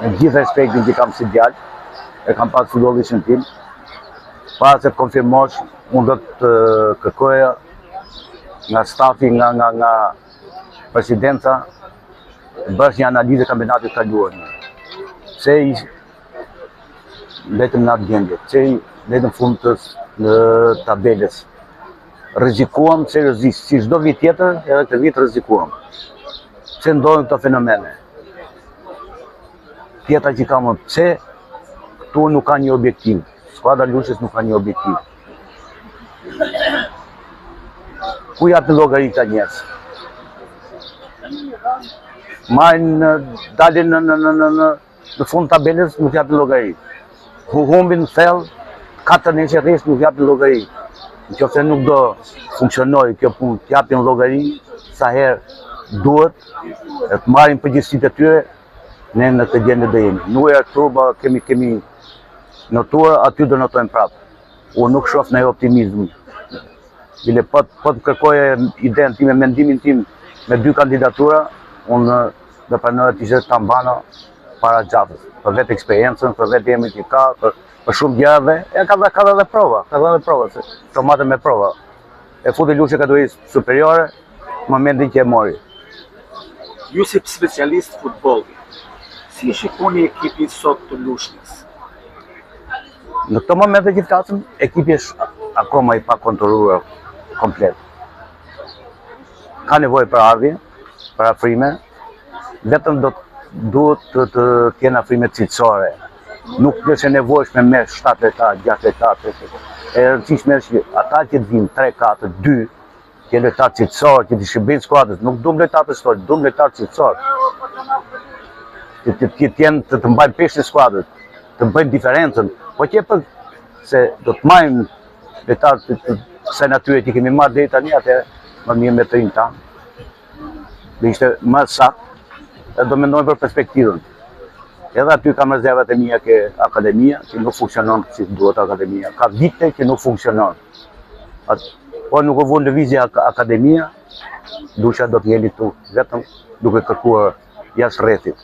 me gjithë respektin që kam si djalë, e kam pas futbollistin tim. Para se të konfirmosh, unë do të kërkoja nga stafi, nga presidenca, bësh një analizë e kampionatit të kaluar. Pse vetëm në atë gjendje, pse vetëm fund të tabelës. Rrezikuam seriozisht, si çdo vit tjetër, edhe këtë vit rrezikuam. Pse ndodhin këto fenomene? Tjetra që kam, pse këtu nuk ka një objektiv, skuadra Lushës nuk ka një objektiv. Ku japin llogari këta njerëz? Dalin në fund tabelës, nuk japin llogari. Humbin thellë, 4 nesër rresht nuk japin llogari. Nëse nuk do funksionojë kjo punë, të japin llogari sa herë duhet, e të marrin përgjegjësitë e tyre, ne në këtë gjendje do jemi. Nuk e turba kemi notuar, aty do notojmë prapë. Unë nuk shoh ndaj optimizëm. Bile po të kërkoje idenë time, mendimin tim me 2 kandidatura, unë do pranoja të ishte Tambana para Xhafës. Për vetë eksperiencën, për vetë emrin që ka, për shumë gjërave, ka dhe prova, se tomatën me prova. E futi Lushë kategorisë superiore, momentin që e mori. Ju si specialist futbolli, si shikoni ekipin sot të Lushnjës? Në këto momente që flasëm, ekipi është akoma i pakontrolluar komplet. Ka nevojë për ardhje, për afrime, vetëm duhet të kenë afrime cilësore. Nuk është e nevojshme me 7 lojtarë, 6 lojtarë. E rëndësishme është që ata që të vinë 3, 4, 2, që lojtarë cilësorë, që të shërbejnë skuadrës, nuk duam lojtarë të shtojnë, duam lojtarë cilësorë. Të mbajnë peshë në skuadrës, të bëjnë diferencën, po që për se do të majmë lojtarë të kësaj natyre që kemi marrë deri tani, atëherë më mirë me të rinë tanë. Dhe ishte më saktë, e do mendojmë për perspektivën. Edhe aty kam rezervat e mia ke akademia, që nuk funksionon si duhet akademia. Ka vite që nuk funksionon. Po nuk u vën lëvizje akademia, Lusha do të jeni këtu vetëm duke kërkuar jashtë rrethit.